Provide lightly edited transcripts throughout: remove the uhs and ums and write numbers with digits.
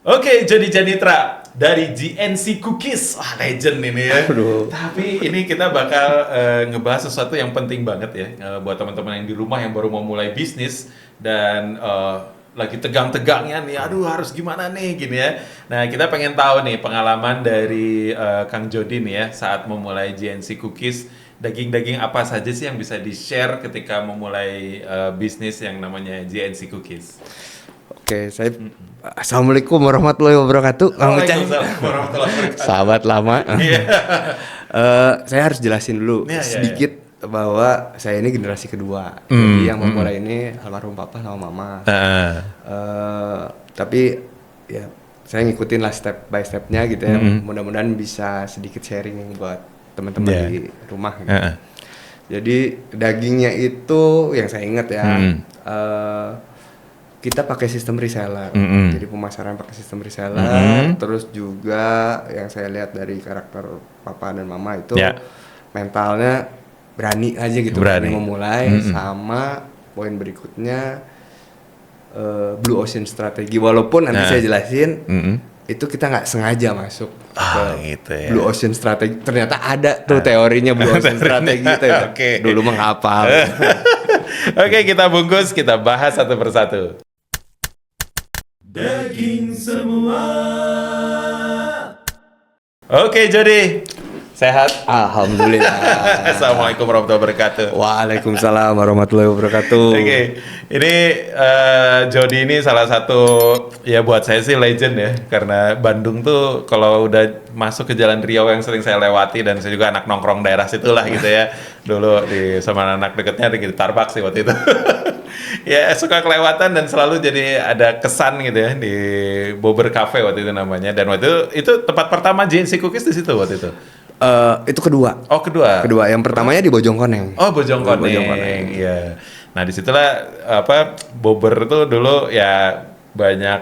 Oke, Jody Janitra dari GNC Cookies. Wah, legend ini ya. Aduh. Tapi ini kita bakal ngebahas sesuatu yang penting banget ya buat teman-teman yang di rumah yang baru mau mulai bisnis dan lagi tegang-tegangnya nih. Aduh, harus gimana nih gini ya. Nah, kita pengen tahu nih pengalaman dari Kang Jody nih ya saat memulai GNC Cookies. Daging-daging apa saja sih yang bisa di-share ketika memulai bisnis yang namanya GNC Cookies? Oke, saya Assalamualaikum warahmatullahi wabarakatuh. Kang Ucai. Waalaikumsalam warahmatullahi wabarakatuh. Sahabat lama. Iya. Saya harus jelasin dulu Iya, iya, sedikit bahwa saya ini generasi kedua. Jadi yang memulai ini almarhum papa sama mama. Tapi ya saya ngikutin lah step by stepnya gitu ya. Mudah-mudahan bisa sedikit sharing buat teman-teman di rumah. Gitu. Jadi dagingnya itu yang saya ingat ya. Kita pakai sistem reseller, jadi pemasaran pakai sistem reseller. Terus juga yang saya lihat dari karakter papa dan mama itu mentalnya berani aja gitu, berani memulai. Sama poin berikutnya Blue Ocean strategi, walaupun nanti saya jelasin itu kita nggak sengaja masuk ke gitu ya. Blue Ocean strategi. Ternyata ada tuh teorinya Blue Ocean strategi itu ya. Dulu menghafal. Oke, kita bungkus, kita bahas satu persatu. Daging semua. Oke, Jody. Sehat? Alhamdulillah. Assalamualaikum warahmatullahi wabarakatuh. Waalaikumsalam warahmatullahi wabarakatuh. Oke, ini Jody ini salah satu ya buat saya sih legend ya, karena Bandung tuh kalau udah masuk ke Jalan Riau yang sering saya lewati, dan saya juga anak nongkrong daerah situlah gitu ya. Dulu sama anak deketnya di Starbucks sih waktu itu. Ya suka kelewatan dan selalu jadi ada kesan gitu ya di Bobber Cafe waktu itu namanya, dan waktu itu tempat pertama GNC Cookies di situ waktu itu. Itu kedua. Oh, kedua. Yang pertamanya di Bojongkoneng. Oh, Bojongkoneng. Iya. Nah, disitulah Bobber tuh dulu ya banyak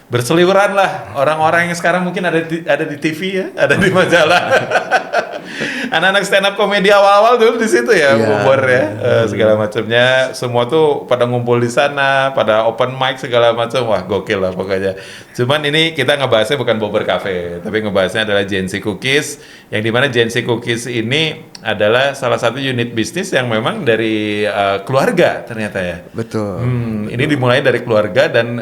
berseliweran lah orang-orang yang sekarang mungkin ada di TV ya, ada di majalah. Anak-anak stand up komedi awal-awal dulu di situ ya, Bobber ya, segala macamnya. Semua tuh pada ngumpul di sana, pada open mic segala macam. Wah, gokil lah pokoknya. Cuman ini kita ngebahasnya bukan Bobber Cafe, tapi ngebahasnya adalah GNC Cookies, yang dimana GNC Cookies ini adalah salah satu unit bisnis yang memang dari keluarga ternyata ya. Betul. Ini dimulai dari keluarga dan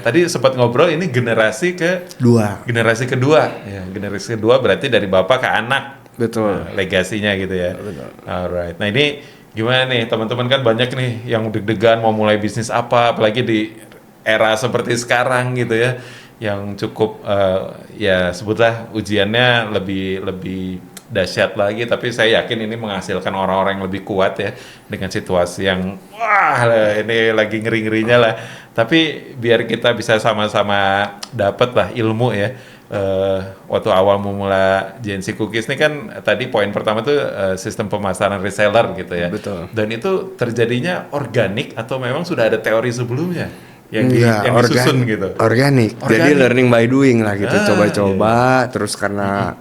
tadi sempat ngobrol ini generasi kedua. Ya, generasi kedua berarti dari bapak ke anak. Betul. Nah, legasinya gitu ya. Betul. Alright. Nah, ini gimana nih teman-teman, kan banyak nih yang deg-degan mau mulai bisnis apa, apalagi di era seperti sekarang gitu ya, yang cukup ya sebutlah ujiannya lebih dahsyat lagi, tapi saya yakin ini menghasilkan orang-orang yang lebih kuat ya, dengan situasi yang wah ini lagi ngeri-ngerinya lah. Tapi biar kita bisa sama-sama dapat lah ilmu ya. Waktu awal memulai GNC Cookies ini kan tadi poin pertama tuh sistem pemasaran reseller gitu ya. Betul. Dan itu terjadinya organik atau memang sudah ada teori sebelumnya yang disusun gitu? Organik. Jadi learning by doing lah gitu. Coba-coba terus karena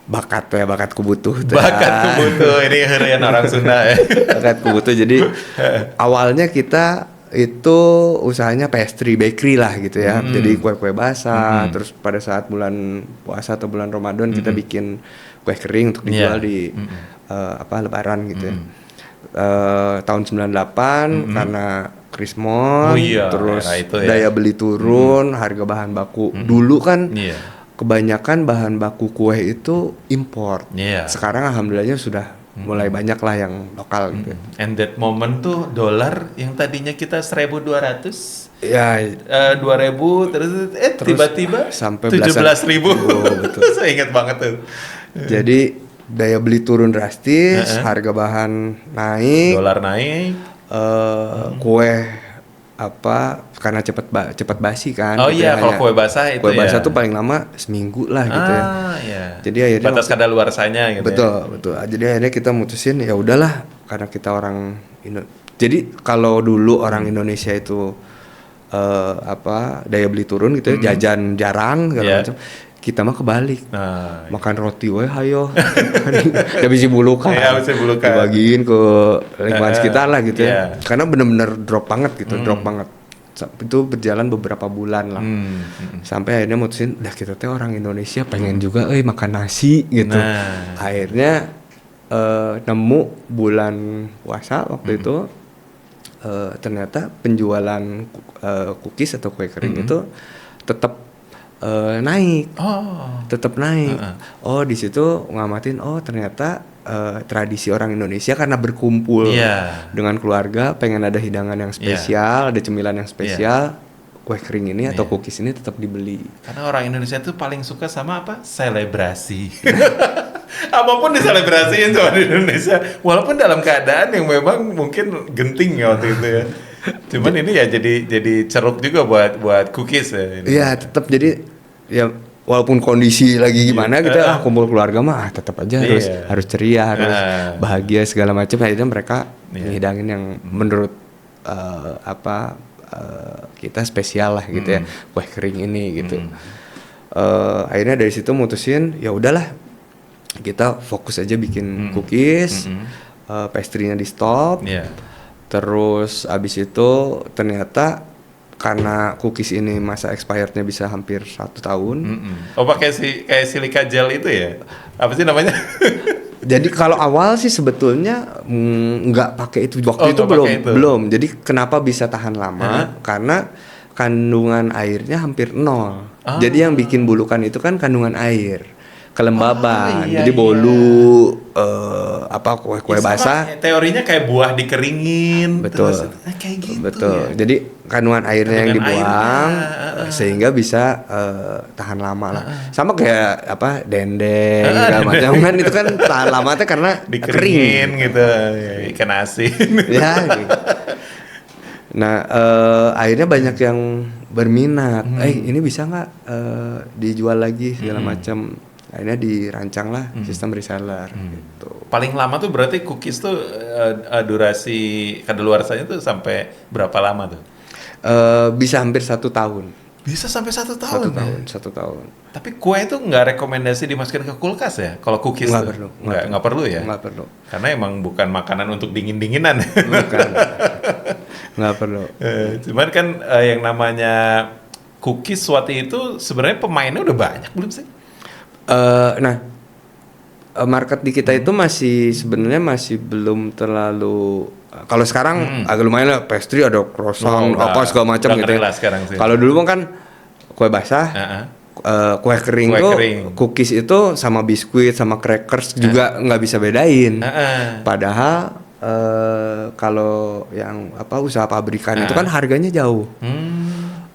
bakatku butuh. Bakatku butuh, ini herian orang Sunda ya. Bakatku butuh. Jadi awalnya kita itu usahanya pastry bakery lah gitu ya. Jadi kue-kue basah. Terus pada saat bulan puasa atau bulan Ramadan kita bikin kue kering untuk dijual di Lebaran gitu ya. Tahun 98 karena Krismon, terus daya beli turun, harga bahan baku. Dulu kan kebanyakan bahan baku kue itu import. Sekarang alhamdulillahnya sudah mulai banyak lah yang lokal gitu. And that moment tuh dolar yang tadinya kita 1.200 ya 2.000 terus tiba-tiba sampai 17.000. Betul. Saya ingat banget tuh. Jadi daya beli turun drastis, harga bahan naik, dolar naik, kue karena cepat basi kan. Oh iya, kalau kue basah itu kue basah tuh paling lama seminggu lah gitu ya. Iya. Jadi akhirnya batas kadaluarsanya gitu. Betul. Jadi akhirnya kita mutusin ya udahlah, karena kita orang jadi kalau dulu orang Indonesia itu daya beli turun gitu ya, jajan jarang segala macam. Kita mah kebalik, makan roti hayo, udah bisi bulukan, dibagiin ke lingkungan sekitar lah gitu ya, karena bener-bener drop banget gitu, drop banget. Itu berjalan beberapa bulan lah. Sampai akhirnya mutusin, udah kita teh orang Indonesia pengen juga makan nasi gitu. Nah. Akhirnya nemu bulan puasa waktu itu ternyata penjualan cookies atau kue kering itu tetap naik. Tetap naik. Di situ ngamatin ternyata tradisi orang Indonesia karena berkumpul dengan keluarga, pengen ada hidangan yang spesial, ada cemilan yang spesial, kue kering ini atau cookies ini tetap dibeli. Karena orang Indonesia tuh paling suka sama apa? Selebrasi. Apapun diselebrasiin sama di Indonesia, walaupun dalam keadaan yang memang mungkin genting ya waktu itu ya. Cuman ini ya jadi ceruk juga buat cookies ya. Iya, tetap jadi ya walaupun kondisi lagi gimana kita kumpul keluarga mah tetap aja harus ceria, harus bahagia segala macam. Akhirnya mereka ngidangin yang menurut kita spesial lah gitu ya, kue kering ini gitu. Akhirnya dari situ mutusin ya udahlah kita fokus aja bikin cookies, pastry-nya di stop. Terus abis itu ternyata karena cookies ini masa expirednya bisa hampir 1 tahun. Pakai kayak silika gel itu ya? Apa sih namanya? Jadi kalau awal sih sebetulnya nggak pakai itu, waktu itu belum. Jadi kenapa bisa tahan lama? Karena kandungan airnya hampir 0. Jadi yang bikin bulukan itu kan kandungan air, kelembaban. Jadi bolu kue basah. Teorinya kayak buah dikeringin. Betul. Terus, kayak gitu. Betul. Ya? Jadi kandungan airnya yang dibuang sehingga bisa tahan lama lah. Sama kayak dendeng segala macam kan itu kan tahan lama tuh karena dikeringin gitu. Ikan asin. Ya. Gitu. Nah, akhirnya banyak yang berminat. Ini bisa nggak dijual lagi segala macam. Akhirnya dirancang lah sistem reseller gitu. Paling lama tuh berarti cookies tuh durasi kadaluarsanya tuh sampai berapa lama tuh? Bisa hampir 1 tahun. Bisa sampai 1 tahun. 1 tahun. Tapi kue itu nggak rekomendasi dimasukin ke kulkas ya? Kalau cookies nggak perlu. Nggak perlu ya? Nggak perlu. Karena emang bukan makanan untuk dingin-dinginan. Bukan. Nggak perlu. Cuman kan yang namanya cookies waktu itu sebenarnya pemainnya udah banyak belum sih? Market di kita itu sebenarnya masih belum terlalu. Kalau sekarang agak lumayan lah, pastry ada croissant segala macam gitu. Kalau dulu kan kue basah, kue kering tuh cookies itu sama biskuit sama crackers juga nggak bisa bedain. Padahal kalau yang usaha pabrikan itu kan harganya jauh.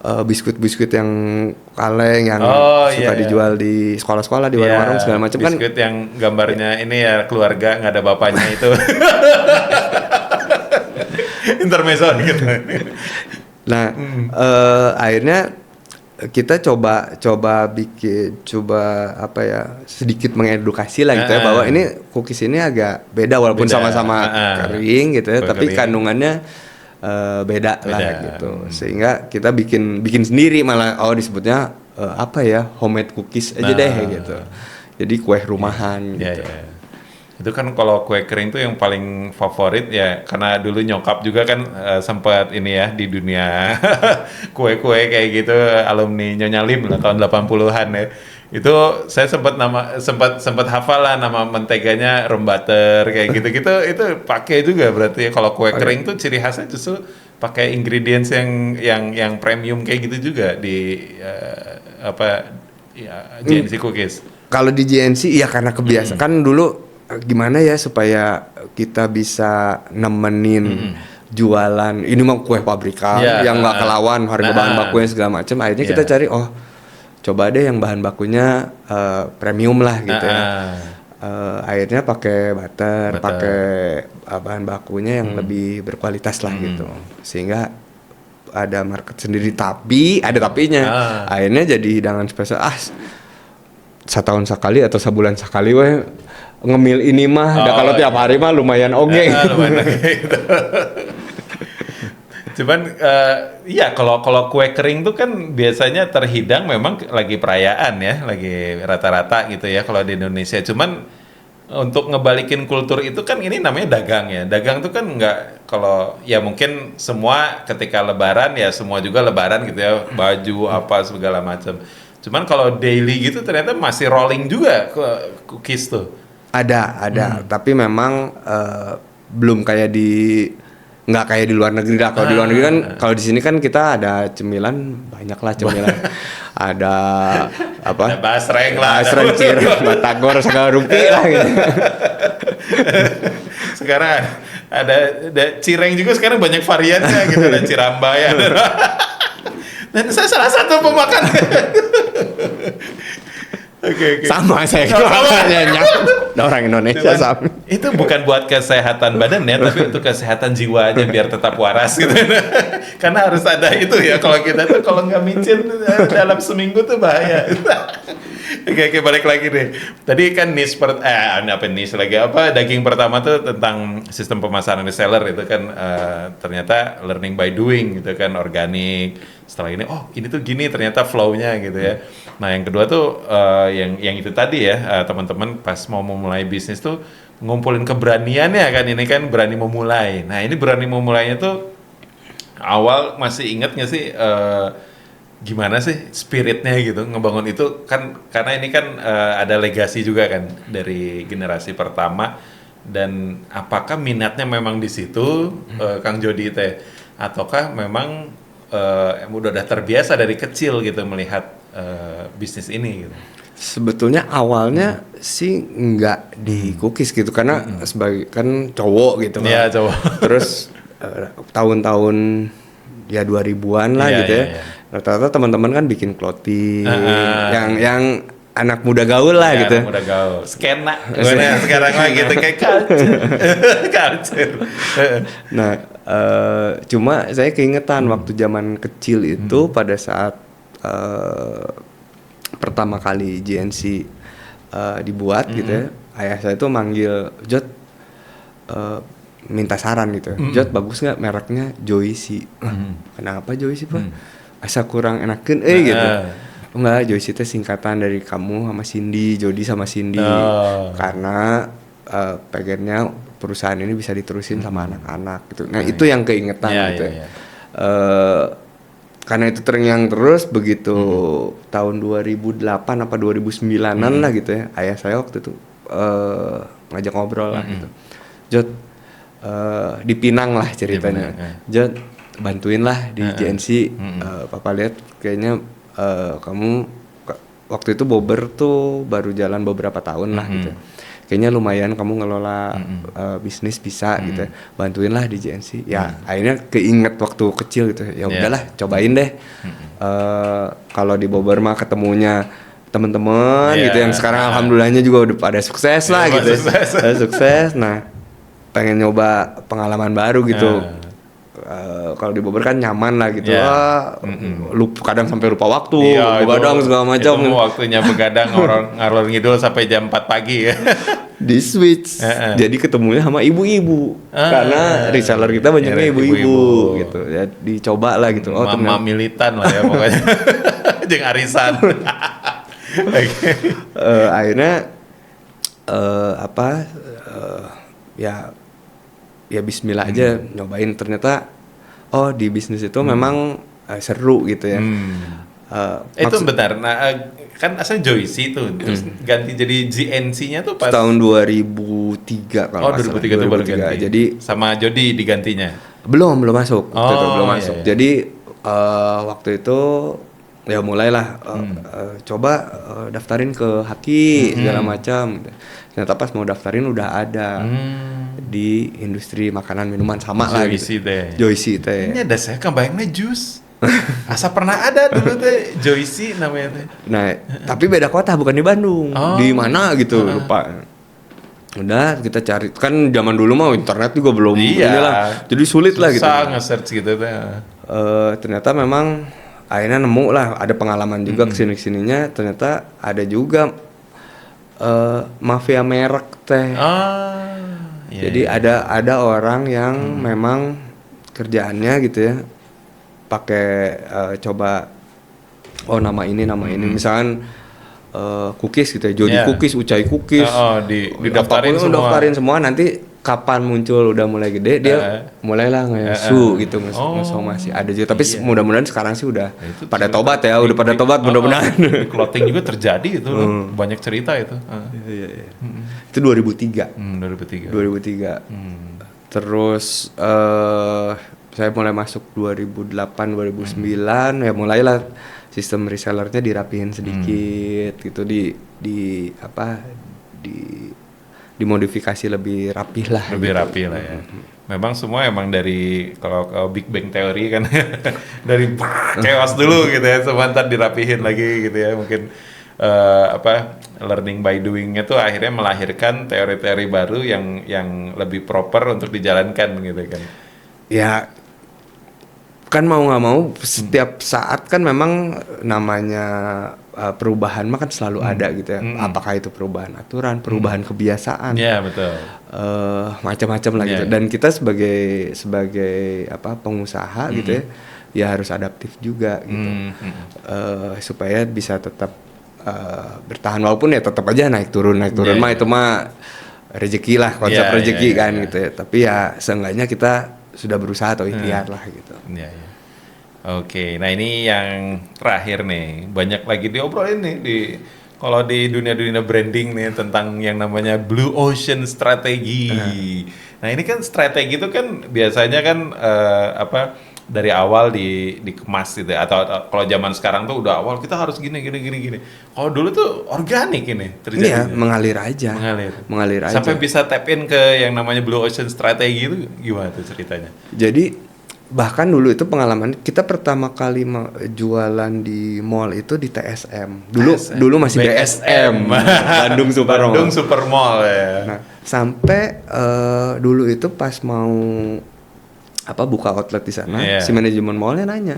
Biskuit-biskuit yang kaleng yang suka dijual di sekolah-sekolah, di warung-warung segala macam kan. Biskuit yang gambarnya ini ya keluarga nggak ada bapaknya itu. Intermezzo gitu. Nah, akhirnya kita coba sedikit mengedukasi lah gitu ya, bahwa ini cookies ini agak beda walaupun sama-sama kering gitu ya, tapi kandungannya beda lah gitu. Sehingga kita bikin sendiri, malah disebutnya homemade cookies aja deh gitu. Jadi kue rumahan gitu. Itu kan kalau kue kering tuh yang paling favorit ya, karena dulu nyokap juga kan sempat ini ya di dunia kue-kue kayak gitu, alumni Nyonya Lim lah tahun 80-an ya. Itu saya sempat hafal lah nama menteganya Rembutter kayak gitu-gitu. Itu pakai juga berarti kalau kue kering tuh ciri khasnya justru pakai ingredients yang premium kayak gitu juga di GNC Cookies. Kalau di GNC ya karena kebiasaan kan dulu gimana ya supaya kita bisa nemenin jualan ini mah kue pabrikan yang nggak kelawan harga bahan bakunya segala macam. Akhirnya kita cari coba deh yang bahan bakunya premium lah gitu ya. Akhirnya pakai butter. Pakai bahan bakunya yang lebih berkualitas lah gitu, sehingga ada market sendiri. Tapi ada tapinya. Akhirnya jadi hidangan spesial. Setahun sekali atau sebulan sekali ngemil ini mah. Kalau tiap hari mah lumayan oge. Gitu. Cuman kalau kue kering tuh kan biasanya terhidang memang lagi perayaan ya, lagi rata-rata gitu ya kalau di Indonesia. Cuman untuk ngebalikin kultur itu kan ini namanya dagang ya. Dagang tuh kan nggak, kalau ya mungkin semua ketika lebaran ya semua juga lebaran gitu ya, baju apa segala macam. Cuman kalau daily gitu ternyata masih rolling juga ke cookies tuh. Ada, tapi memang belum kayak nggak kayak di luar negeri lah. Kalau di luar negeri kan, kalau di sini kan kita ada cemilan, banyak lah cemilan. Ada apa? Ada basreng lah. Basreng, cireng, batagor, segala rupi lah gitu. Sekarang ada cireng juga, sekarang banyak variannya gitu, ada cirambai. Dan saya salah satu pemakan. Oke. Sama saya orang Indonesia Cuman, sama. itu bukan buat kesehatan badan ya, tapi untuk kesehatan jiwa aja biar tetap waras gitu. Karena harus ada itu ya, kalau kita tuh kalau nggak micin dalam seminggu tuh bahaya. Oke, balik lagi deh. Tadi kan daging pertama tuh tentang sistem pemasaran reseller itu kan ternyata learning by doing gitu kan, organik. Setelah ini ini tuh gini ternyata flow-nya gitu ya. Nah, yang kedua tuh yang itu tadi ya, teman-teman pas mau memulai bisnis tuh ngumpulin keberaniannya kan, ini kan berani memulai. Nah, ini berani memulainya tuh awal masih ingat nggak sih gimana sih spiritnya gitu ngebangun itu kan, karena ini kan ada legasi juga kan dari generasi pertama, dan apakah minatnya memang di situ Kang Jody teh, ataukah memang udah terbiasa dari kecil gitu melihat bisnis ini gitu. Sebetulnya awalnya sih nggak di cookies gitu, karena sebagai kan cowok gitu kan. Iya, cowok. Terus tahun-tahun ya 2000-an lah gitu ya. Rata-rata teman-teman kan bikin clothing yang anak muda gaul lah gitu. Anak muda gaul. Skena. Sekarang mah gitu kayak culture. Nah, cuma saya keingetan waktu zaman kecil itu pada saat pertama kali GNC dibuat gitu ya. Ayah saya tuh manggil, "Jod, minta saran gitu. Jod, bagus nggak mereknya Joyce?" Kenapa Joyce, Pak? Asa kurang enakeun gitu. Enggak, Joyce itu singkatan dari kamu sama Cindy, Jody sama Cindy. Karena pengennya perusahaan ini bisa diterusin sama anak-anak gitu. Nah, itu yang keingetan gitu. Karena itu terngiang terus begitu tahun 2008 apa 2009-an lah gitu ya. Ayah saya waktu itu ngajak ngobrol lah gitu. Jod, di Pinang lah ceritanya. Jod, bantuin lah di GNC. Papa lihat kayaknya kamu waktu itu Bobber tuh baru jalan beberapa tahun lah gitu. Kayaknya lumayan kamu ngelola bisnis bisa gitu. Bantuin lah di GNC. Ya akhirnya keinget waktu kecil gitu. Ya udahlah, cobain deh. Kalau di Bobber mah ketemunya teman-teman gitu yang sekarang alhamdulillahnya juga udah pada sukses lah gitu. Sukses. Nah, pengen nyoba pengalaman baru gitu. Kalau di Bobber kan nyaman lah gitu. Kadang sampai lupa waktu, begadang segala macam. Itu waktunya begadang ngalor ngidul sampai jam 4 pagi ya. Di switch. Jadi ketemunya sama ibu-ibu. Karena reseller kita banyaknya ibu-ibu gitu. Ya dicoba lah gitu. Mama militan lah ya pokoknya. Jeung arisan. Akhirnya ya bismillah aja nyobain, ternyata di bisnis itu memang seru gitu ya. Itu bentar, kan asalnya Joyce itu terus ganti jadi GNC-nya tuh pas tahun 2003 kalau 2003 itu baru ganti. Jadi sama Jody digantinya. Belum masuk waktu itu, belum masuk. Iya. Jadi waktu itu ya mulailah coba daftarin ke Haki segala macam. Ternyata pas mau daftarin udah ada di industri makanan minuman sama lah gitu. Joyce teh. Ini ada saya kebayangnya jus. Asa pernah ada dulu teh Joyce namanya teh. Nah, tapi beda kota, bukan di Bandung. Di mana gitu lupa. Udah kita cari, kan zaman dulu mah internet juga belum inilah. Jadi sulit lah gitu. Susah nge-search gitu teh. Ternyata memang akhirnya nemu lah, ada pengalaman juga kesini-kesininya, ternyata ada juga mafia merek teh. Jadi ada orang yang memang kerjaannya gitu ya, pakai coba nama ini misalkan cookies gitu ya, Jody Yeah. cookies, Ucai cookies, didaftarin apapun semua. daftarin semua. Nanti kapan muncul udah mulai gede dia mulailah nge-su gitu, nge-somasi ada juga. Tapi mudah-mudahan sekarang sih udah Itu pada cerita tobat ya, udah pada tobat mudah-mudahan. Di clothing juga terjadi itu loh. Banyak cerita itu. Iya. Itu 2003. 2003. 2003. Terus saya mulai masuk 2008 2009 ya, mulailah sistem resellernya dirapihin sedikit gitu, dimodifikasi lebih rapih lah. Lebih gitu. rapi lah ya. Memang semua emang dari kalau Big Bang Theory kan dari chaos dulu gitu ya, semua ntar dirapihin lagi gitu ya. Mungkin learning by doing-nya tuh akhirnya melahirkan teori-teori baru yang lebih proper untuk dijalankan gitu kan. Ya kan mau nggak mau setiap saat kan memang namanya perubahan mah kan selalu ada gitu ya. Apakah itu perubahan aturan, perubahan kebiasaan, Iya betul. macam-macam lah gitu. Dan kita sebagai pengusaha gitu ya harus adaptif juga gitu. Supaya bisa tetap bertahan, walaupun ya tetap aja naik turun mah itu mah rezeki lah, konsep rezeki kan gitu ya. Tapi ya seenggaknya kita sudah berusaha atau ikhtiar lah gitu. Iya. Oke, nah ini yang terakhir nih, banyak lagi diobrolin nih kalau di dunia branding nih tentang yang namanya Blue Ocean strategi. Nah ini kan strategi itu kan biasanya kan dari awal dikemas gitu ya. Atau kalau zaman sekarang tuh udah awal kita harus gini. Kalau dulu tuh organik ini terjadi. Iya, mengalir aja. Sampai bisa tap in ke yang namanya Blue Ocean strategi itu gimana tuh ceritanya? Jadi bahkan dulu itu pengalaman kita pertama kali jualan di mall itu di TSM. Dulu masih BSM. Bandung Supermall ya. Nah, sampai dulu itu pas mau buka outlet di sana, si manajemen mallnya nanya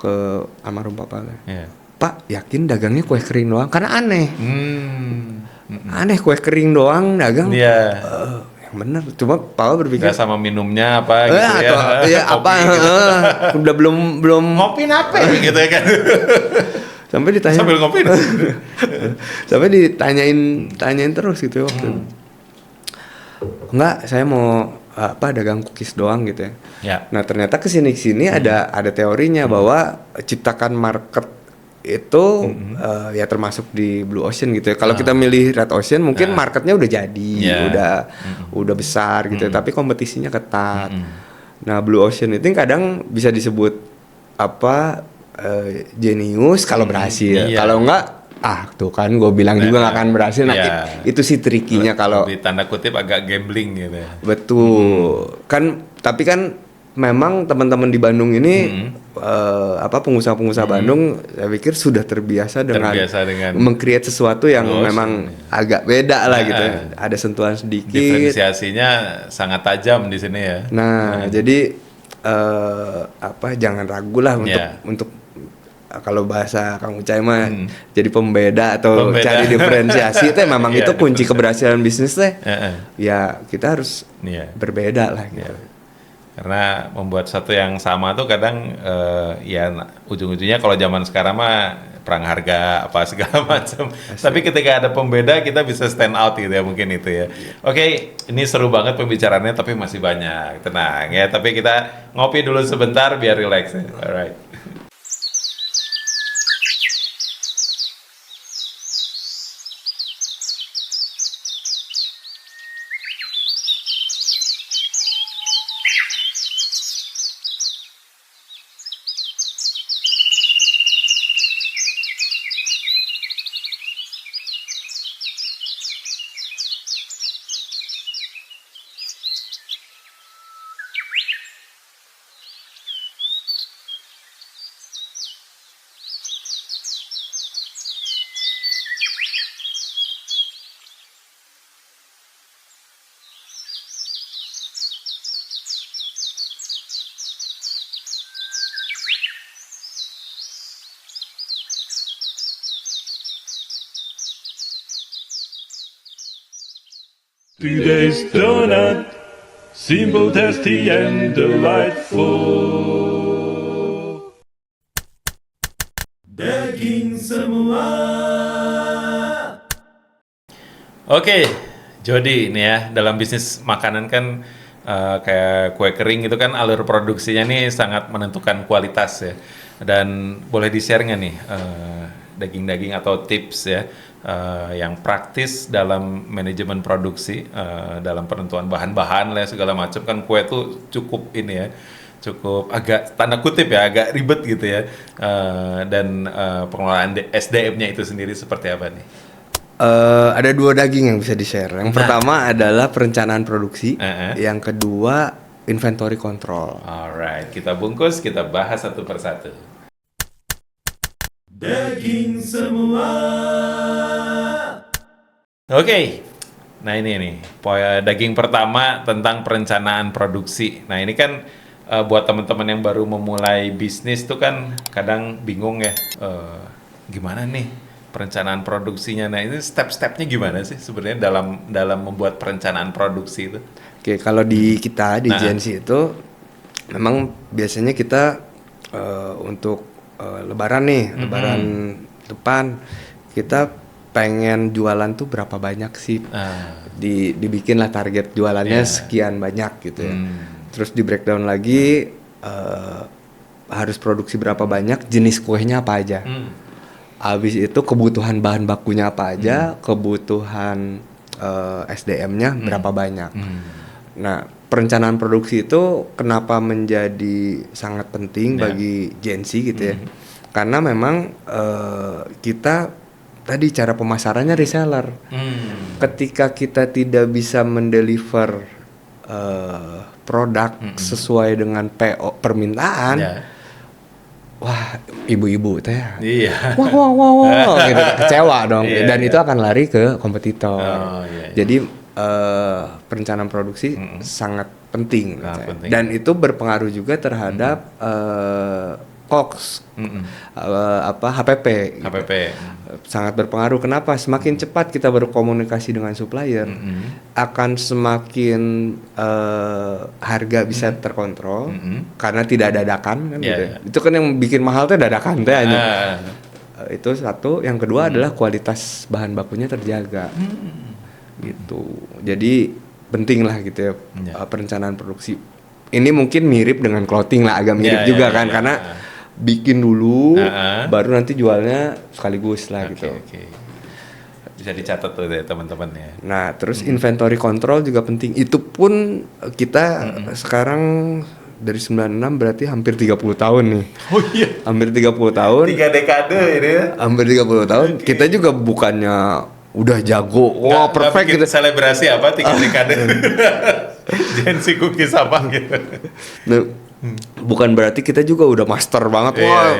ke almarhum papanya. Pak, yakin dagangnya kue kering doang? Karena aneh. Aneh kue kering doang dagang. Yang bener, cuma Papa berpikir nggak sama minumnya apa gitu ya apa gitu. Udah belum ngopi apa gitu ya kan. Sampai ditanya sambil ngopi sampai ditanyain terus gitu waktu itu. Enggak, saya mau dagang cookies doang gitu ya. Nah ternyata kesini ada teorinya bahwa ciptakan market itu ya termasuk di Blue Ocean gitu ya. Kalau kita milih Red Ocean mungkin marketnya udah jadi, udah besar gitu ya, tapi kompetisinya ketat. Nah Blue Ocean itu kadang bisa disebut jenius kalau berhasil. Kalau enggak tuh kan gue bilang juga nggak akan berhasil. Nah itu sih trikinya kalau di tanda kutip agak gambling gitu ya. Betul. Tapi kan memang teman-teman di Bandung ini pengusaha-pengusaha Bandung saya pikir sudah terbiasa dengan meng-create sesuatu yang memang agak beda lah gitu ya. Ada sentuhan sedikit. Diferensiasinya sangat tajam di sini ya. Nah, jadi jangan ragu lah untuk kalau bahasa Kang Ucai mah jadi pembeda atau cari diferensiasi itu memang itu kunci keberhasilan bisnis teh. Ya kita harus berbeda lah gitu. Karena membuat satu yang sama tuh kadang ujung-ujungnya kalau zaman sekarang mah perang harga apa segala macam. Tapi ketika ada pembeda kita bisa stand out gitu ya, mungkin itu ya. Oke, ini seru banget pembicaraannya tapi masih banyak. Tenang ya, tapi kita ngopi dulu sebentar biar relax ya. Alright. Today's donut, simple, tasty, and delightful. Daging semua. Oke, Jody ini ya dalam bisnis makanan kan kayak kue kering itu kan alur produksinya nih sangat menentukan kualitas ya. Dan boleh di-share nggak nih daging-daging atau tips ya yang praktis dalam manajemen produksi, dalam penentuan bahan-bahan lah segala macam kan kue tuh cukup ini ya, cukup agak tanda kutip ya agak ribet gitu ya. Dan pengelolaan SDM-nya itu sendiri seperti apa nih? Ada dua daging yang bisa di-share. Yang pertama adalah perencanaan produksi, yang kedua inventory control. Alright, kita bungkus, kita bahas satu persatu. Daging semua. Oke, nah ini nih, daging pertama tentang perencanaan produksi. Nah ini kan buat teman-teman yang baru memulai bisnis tuh kan kadang bingung ya, gimana nih perencanaan produksinya. Nah ini step-stepnya gimana sih sebenarnya dalam membuat perencanaan produksi itu? Oke, kalau di kita di GNC itu memang biasanya kita untuk Lebaran nih, Lebaran depan kita pengen jualan tuh berapa banyak sih? Dibikinlah target jualannya sekian banyak gitu ya. Terus di breakdown lagi harus produksi berapa banyak, jenis kuenya apa aja. Habis itu kebutuhan bahan bakunya apa aja, kebutuhan SDM-nya berapa banyak. Nah, perencanaan produksi itu kenapa menjadi sangat penting bagi Gen Z gitu ya? Karena memang kita tadi cara pemasarannya reseller. Ketika kita tidak bisa mendeliver produk sesuai dengan PO permintaan, wah ibu-ibu teh, wah, gitu, kecewa dong. Dan itu akan lari ke kompetitor. Jadi perencanaan produksi sangat penting, dan itu berpengaruh juga terhadap COGS, HPP. Sangat berpengaruh. Kenapa? Semakin cepat kita berkomunikasi dengan supplier, akan semakin harga bisa terkontrol karena tidak dadakan kan gitu. Itu kan yang bikin mahal tuh dadakan teh aja. Itu satu. Yang kedua adalah kualitas bahan bakunya terjaga. Gitu. Jadi penting lah gitu ya perencanaan produksi. Ini mungkin mirip dengan clothing lah, agak mirip juga kan karena bikin dulu baru nanti jualnya sekaligus lah gitu. Bisa dicatat tuh deh teman-teman ya. Nah, terus inventory control juga penting. Itu pun kita sekarang dari 96 berarti hampir 30 tahun nih. Oh iya. Hampir 30 tahun. 3 dekade ini ya. Hampir 30 tahun. Kita juga bukannya udah jago, wah perfect gitu. Selebrasi apa 3 dekade? Gen Z cookies apa gitu. Nah, bukan berarti kita juga udah master banget. Wah,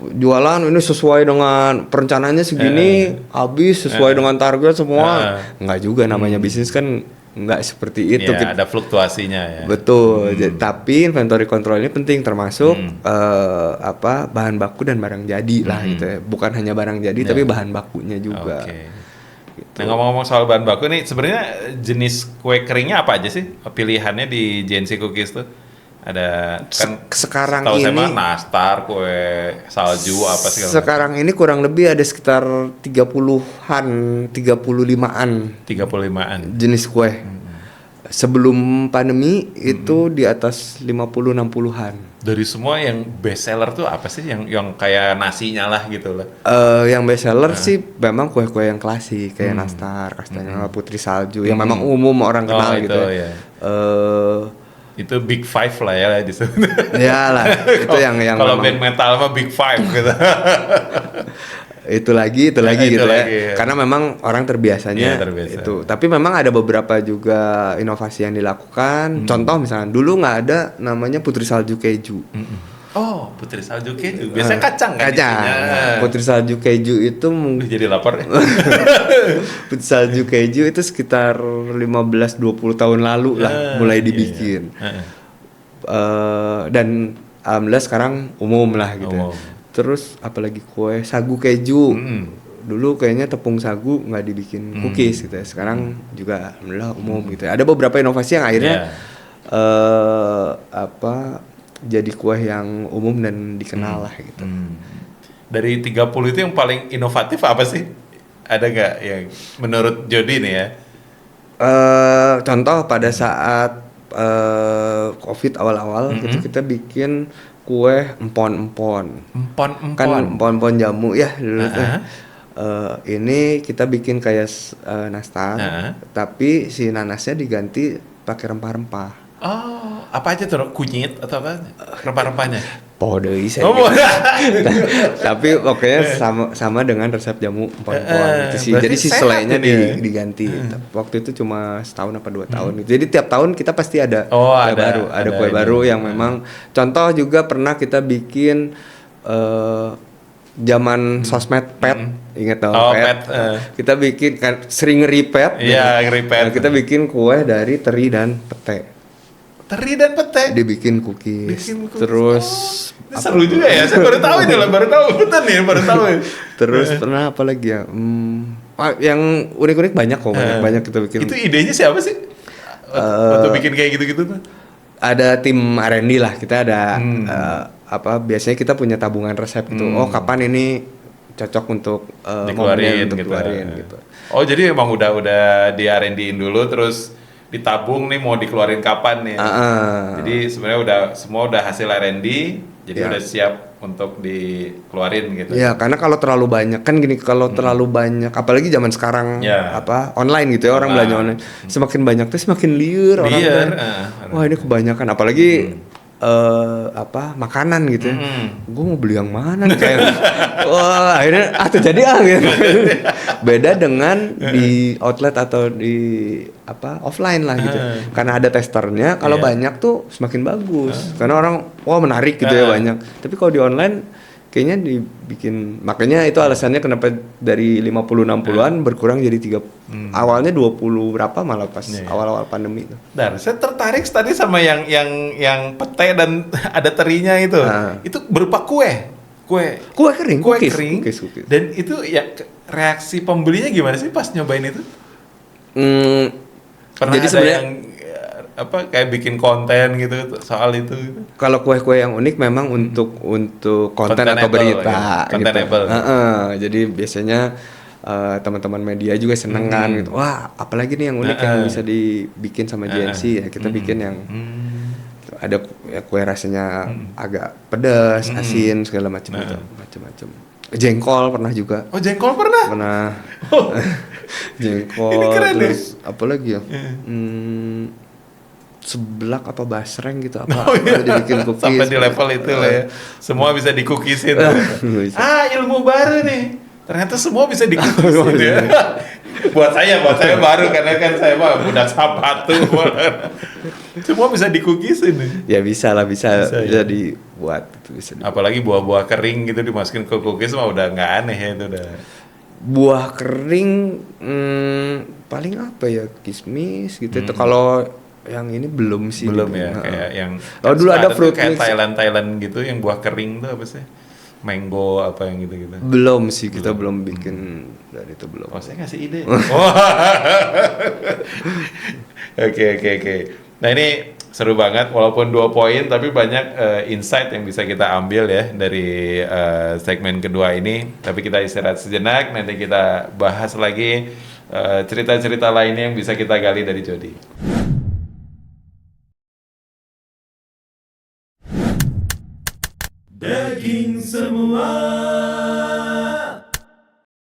jualan ini sesuai dengan perencanaannya segini, habis sesuai dengan target semua. Enggak juga, namanya bisnis kan enggak seperti itu. Ada fluktuasinya ya. Betul. Tapi inventory control ini penting, termasuk bahan baku dan barang jadi lah gitu ya. Bukan hanya barang jadi tapi bahan bakunya juga. Gitu. Nah ngomong-ngomong soal bahan baku nih, sebenarnya jenis kue keringnya apa aja sih pilihannya di Gen Z Cookies tuh? Ada kan sekarang ini nastar, kue salju apa sih? Sekarang ini kurang lebih ada sekitar 30-an, 35-an jenis kue. Sebelum pandemi itu di atas 50-60-an. Dari semua yang best seller tuh apa sih yang kayak nasinya lah gitu lah? Yang best seller sih memang kue-kue yang klasik kayak nastar, kastanya, putri salju yang memang umum orang kenal gitu. Ya. Itu Big Five lah ya di sana. Iyalah, itu yang kalau band metal mah Big Five gitu. itu lagi gitu ya. Karena memang orang terbiasanya itu. Tapi memang ada beberapa juga inovasi yang dilakukan. Contoh misalnya dulu nggak ada namanya putri salju keju. Oh, putri salju keju. Biasanya kacang kan? Kacang. Putri salju keju itu jadi lapar. Putri salju keju itu sekitar 15-20 tahun lalu lah mulai dibikin. Dan alhamdulillah sekarang umum lah gitu. Terus apalagi kue sagu keju. Dulu kayaknya tepung sagu nggak dibikin cookies gitu ya. Sekarang juga alhamdulillah umum gitu ya. Ada beberapa inovasi yang akhirnya jadi kue yang umum dan dikenal lah gitu. dari 30 itu yang paling inovatif apa sih? Ada nggak yang menurut Jody nih ya? Contoh pada saat COVID awal-awal Mm-mm. gitu kita bikin kue empon-empon. Empon-empon. Kan empon-empon jamu ya dulu tuh. Uh-huh. Ini kita bikin kayak nastar, Uh-huh. tapi si nanasnya diganti pakai rempah-rempah. Oh, apa aja tuh? Kunyit atau apa? Rempah-rempahnya? Podei saya. Oh, Tapi pokoknya sama dengan resep jamu empon-empon gitu sih. berarti Jadi si sehat selainya ini ya? diganti. Waktu itu cuma setahun apa 2 tahun gitu. Jadi tiap tahun kita pasti ada Oh, kue ada baru, ada kue ini. baru yang memang contoh juga pernah kita bikin zaman sosmed pet, inget dong Oh, pet. pet, Kita bikin kan sering nge-repet. Iya, nge-repet. Nah, kita bikin kue dari teri dan pete. Teri dan pete. Dibikin cookies. Bikin cookies. Terus Ini seru juga ya. Saya baru tahu ini loh, baru tahu. Betul nih, baru tahu. Terus pernah apa lagi ya? Yang unik-unik banyak kok, banyak kita bikin. Itu idenya siapa sih? Untuk bikin kayak gitu-gitu tuh. Ada tim R&D lah, kita ada biasanya kita punya tabungan resep gitu. Oh, kapan ini cocok untuk Dikeluarin momennya untuk gitu. keluarin gitu. Oh, jadi emang udah di R&D-in dulu terus ditabung nih mau dikeluarin kapan nih. Jadi sebenarnya semua udah hasil R&D, jadi Ya. udah siap untuk dikeluarin gitu. Ya, karena kalau terlalu banyak kan gini, kalau terlalu banyak, apalagi zaman sekarang Ya. online gitu ya, orang belanja online. Semakin banyak tuh semakin liar orang Liar, tuh. Wah, ini kebanyakan, apalagi makanan gitu ya. Gue mau beli yang mana nih kayak wah, akhirnya jadi gitu. Beda dengan di outlet atau di offline lah gitu. Karena ada testernya, kalau Iya. banyak tuh semakin bagus. Karena orang wah menarik gitu ya banyak. Tapi kalau di online kayaknya dibikin, makanya itu alasannya kenapa dari 50-60an berkurang jadi 3 awalnya 20 berapa malah pas awal-awal pandemi itu. Nah, saya tertarik tadi sama yang pete dan ada terinya itu. Itu berupa kue kering, kue cookies, kering. cookies. Dan itu ya reaksi pembelinya gimana sih pas nyobain itu? Pernah Jadi ada sebenarnya yang kayak bikin konten gitu soal itu gitu? kalau kue-kue yang unik memang untuk konten atau Containable, berita ya. gitu. Containable. Jadi biasanya teman-teman media juga seneng kan gitu. Wah, apalagi nih yang unik yang bisa dibikin sama GNC ya. Kita bikin yang ada kue rasanya agak pedas, asin segala macam itu, macam-macam. Jengkol pernah juga. Oh, jengkol pernah? Pernah. Oh. Jengkol. Ini keren terus apa lagi ya? Seblak apa basreng gitu apa? Oh, iya. Dibikin cookies. Sampai di level itu lah ya. Semua bisa dikukisin. Bisa. Ilmu baru nih. Ternyata semua bisa dikukisin ya. buat saya baru karena kan saya mah budak sepatu. Semua bisa dikukisin nih. Ya bisa lah, bisa ya. dibuat gitu, bisa dibuat. Apalagi buah-buah kering gitu dimasukin ke cookies mah udah nggak aneh ya itu udah. Buah kering paling apa ya? Kismis gitu. Itu kalau yang ini belum sih. Belum gitu. ya kayak yang Oh, dulu ada tuh fruit kayak mix. Thailand gitu yang buah kering tuh apa sih? Mango apa yang gitu-gitu. Belum sih, kita belum bikin dari itu belum. Oh, saya ngasih ide. Oke. Nah, ini seru banget walaupun 2 poin tapi banyak insight yang bisa kita ambil ya dari segmen kedua ini. Tapi kita istirahat sejenak, nanti kita bahas lagi cerita-cerita lainnya yang bisa kita gali dari Jody. Daging semua